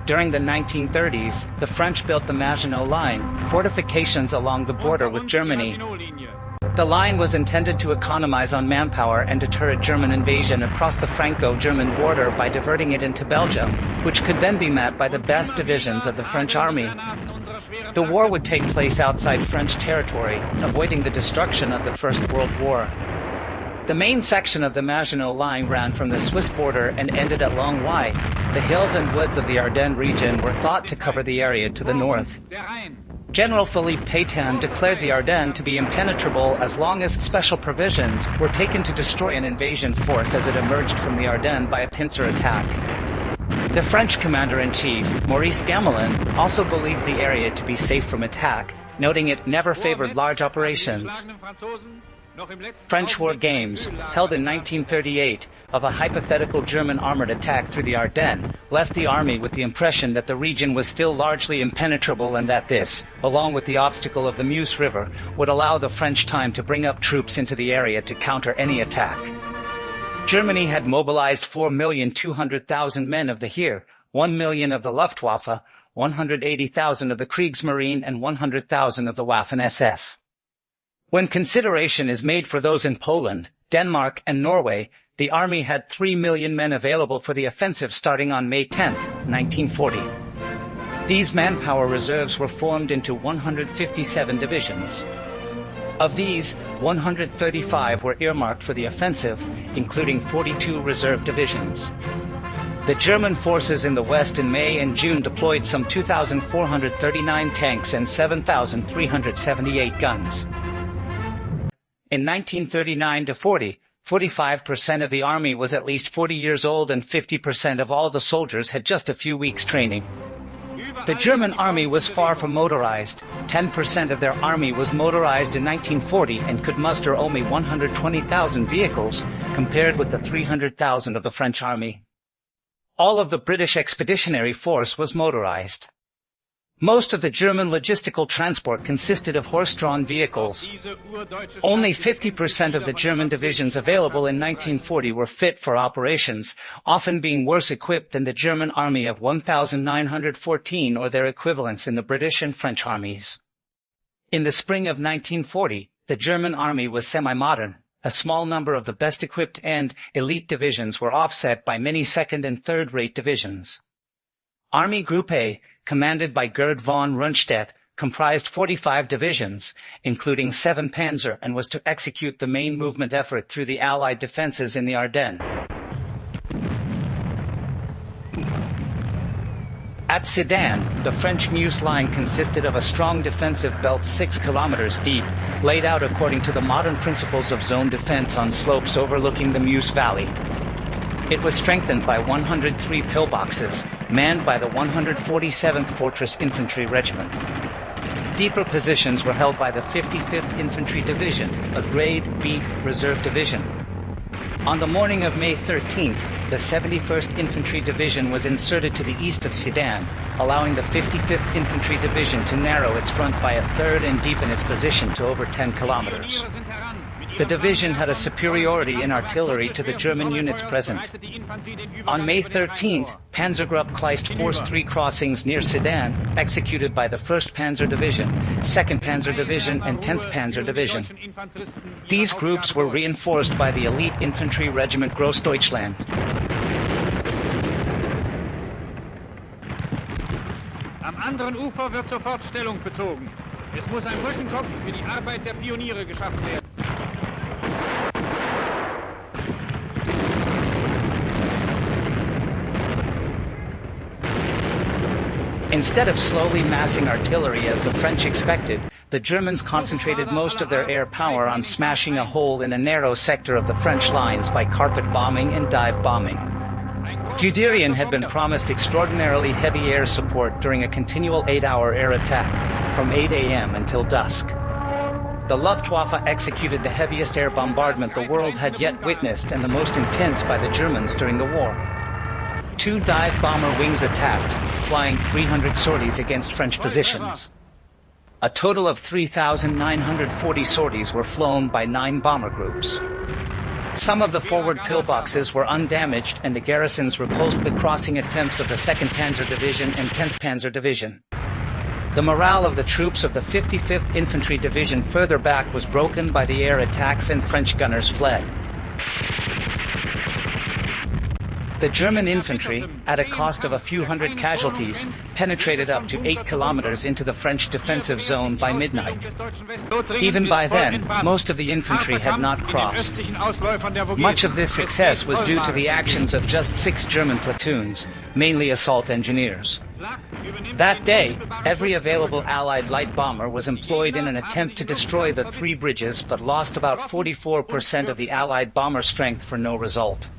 During the 1930s, the French built the Maginot Line, fortifications along the border with Germany. The line was intended to economize on manpower and deter a German invasion across the Franco-German border by diverting it into Belgium, which could then be met by the best divisions of the French Army. The war would take place outside French territory, avoiding the destruction of the First World War. The main section of the Maginot Line ran from the Swiss border and ended at Longueuil. The hills and woods of the Ardennes region were thought to cover the area to the north. General Philippe Pétain declared the Ardennes to be impenetrable as long as special provisions were taken to destroy an invasion force as it emerged from the Ardennes by a pincer attack. The French commander-in-chief, Maurice Gamelin, also believed the area to be safe from attack, noting it never favored large operations. French war games, held in 1938, of a hypothetical German armored attack through the Ardennes, left the army with the impression that the region was still largely impenetrable and that this, along with the obstacle of the Meuse River, would allow the French time to bring up troops into the area to counter any attack. Germany had mobilized 4,200,000 men of the Heer, 1 million of the Luftwaffe, 180,000 of the Kriegsmarine, and 100,000 of the Waffen-SS. When consideration is made for those in Poland, Denmark, and Norway, the army had 3 million men available for the offensive starting on May 10, 1940. These manpower reserves were formed into 157 divisions. Of these, 135 were earmarked for the offensive, including 42 reserve divisions. The German forces in the West in May and June deployed some 2,439 tanks and 7,378 guns. In 1939-40, 45% of the army was at least 40 years old and 50% of all the soldiers had just a few weeks training. The German army was far from motorized. 10% of their army was motorized in 1940 and could muster only 120,000 vehicles, compared with the 300,000 of the French army. All of the British Expeditionary Force was motorized. Most of the German logistical transport consisted of horse-drawn vehicles. Only 50% of the German divisions available in 1940 were fit for operations, often being worse equipped than the German army of 1,914 or their equivalents in the British and French armies. In the spring of 1940, the German army was semi-modern. A small number of the best-equipped and elite divisions were offset by many second- and third-rate divisions. Army Group A, commanded by Gerd von Rundstedt, comprised 45 divisions, including 7 Panzer, and was to execute the main movement effort through the Allied defenses in the Ardennes. At Sedan, the French Meuse line consisted of a strong defensive belt 6 kilometers deep, laid out according to the modern principles of zone defense on slopes overlooking the Meuse Valley. It was strengthened by 103 pillboxes, manned by the 147th Fortress Infantry Regiment. Deeper positions were held by the 55th Infantry Division, a Grade B reserve division. On the morning of May 13th, the 71st Infantry Division was inserted to the east of Sedan, allowing the 55th Infantry Division to narrow its front by a third and deepen its position to over 10 kilometers. The division had a superiority in artillery to the German units present. On May 13th, Panzergruppe Kleist forced 3 crossings near Sedan, executed by the 1st Panzer Division, 2nd Panzer Division, and 10th Panzer Division. These groups were reinforced by the elite infantry regiment Großdeutschland. Am anderen Ufer wird sofort Stellung bezogen. Es muss ein Brückenkopf für die Arbeit der Pioniere geschaffen werden. Instead of slowly massing artillery as the French expected, the Germans concentrated most of their air power on smashing a hole in a narrow sector of the French lines by carpet bombing and dive bombing. Guderian had been promised extraordinarily heavy air support during a continual 8-hour air attack, from 8 a.m. until dusk. The Luftwaffe executed the heaviest air bombardment the world had yet witnessed and the most intense by the Germans during the war. 2 dive bomber wings attacked, flying 300 sorties against French positions. A total of 3,940 sorties were flown by 9 bomber groups. Some of the forward pillboxes were undamaged and the garrisons repulsed the crossing attempts of the 2nd Panzer Division and 10th Panzer Division. The morale of the troops of the 55th Infantry Division further back was broken by the air attacks and French gunners fled. The German infantry, at a cost of a few hundred casualties, penetrated up to 8 kilometers into the French defensive zone by midnight. Even by then, most of the infantry had not crossed. Much of this success was due to the actions of just 6 German platoons, mainly assault engineers. That day, every available Allied light bomber was employed in an attempt to destroy the 3 bridges, but lost about 44% of the Allied bomber strength for no result.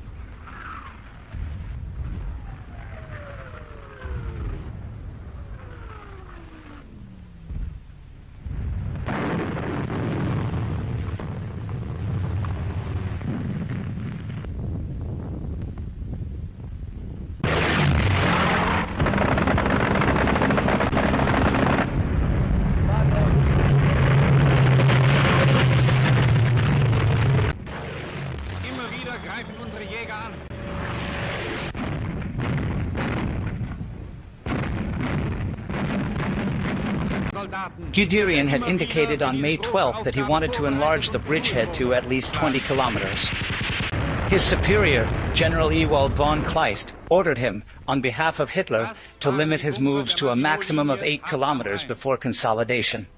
Guderian had indicated on May 12th that he wanted to enlarge the bridgehead to at least 20 kilometers. His superior, General Ewald von Kleist, ordered him, on behalf of Hitler, to limit his moves to a maximum of 8 kilometers before consolidation.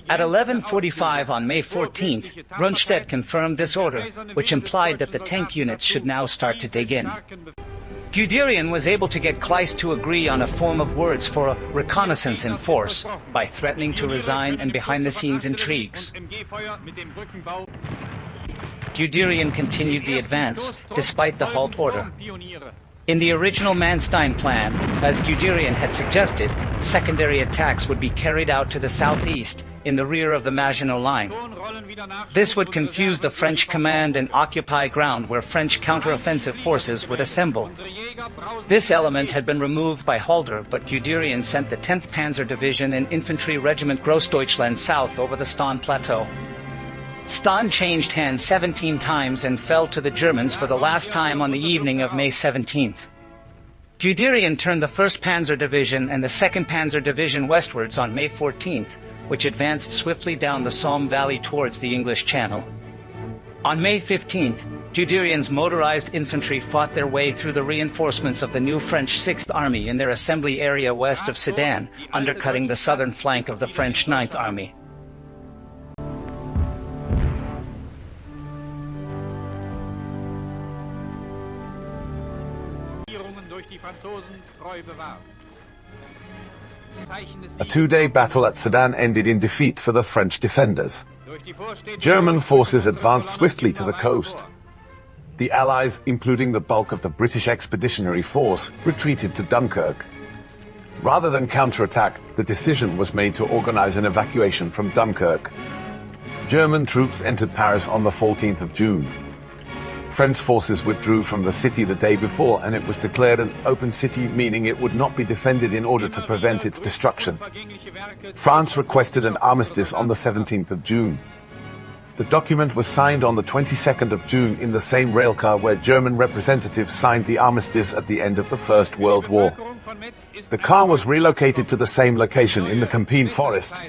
At 11:45 on May 14th, Rundstedt confirmed this order, which implied that the tank units should now start to dig in. Guderian was able to get Kleist to agree on a form of words for a reconnaissance in force by threatening to resign and behind-the-scenes intrigues. Guderian continued the advance, despite the halt order. In the original Manstein plan, as Guderian had suggested, secondary attacks would be carried out to the southeast, in the rear of the Maginot Line. This would confuse the French command and occupy ground where French counteroffensive forces would assemble. This element had been removed by Halder, but Guderian sent the 10th Panzer Division and Infantry Regiment Grossdeutschland south over the Stan Plateau. Stan changed hands 17 times and fell to the Germans for the last time on the evening of May 17th. Guderian turned the 1st Panzer Division and the 2nd Panzer Division westwards on May 14th, which advanced swiftly down the Somme Valley towards the English Channel. On May 15th, Guderian's motorized infantry fought their way through the reinforcements of the new French 6th Army in their assembly area west of Sedan, undercutting the southern flank of the French 9th Army. A 2-day battle at Sedan ended in defeat for the French defenders. German forces advanced swiftly to the coast. The Allies, including the bulk of the British Expeditionary Force, retreated to Dunkirk. Rather than counterattack, the decision was made to organize an evacuation from Dunkirk. German troops entered Paris on the 14th of June. French forces withdrew from the city the day before, and it was declared an open city, meaning it would not be defended in order to prevent its destruction. France requested an armistice on the 17th of June. The document was signed on the 22nd of June in the same railcar where German representatives signed the armistice at the end of the First World War. The car was relocated to the same location in the Campine forest,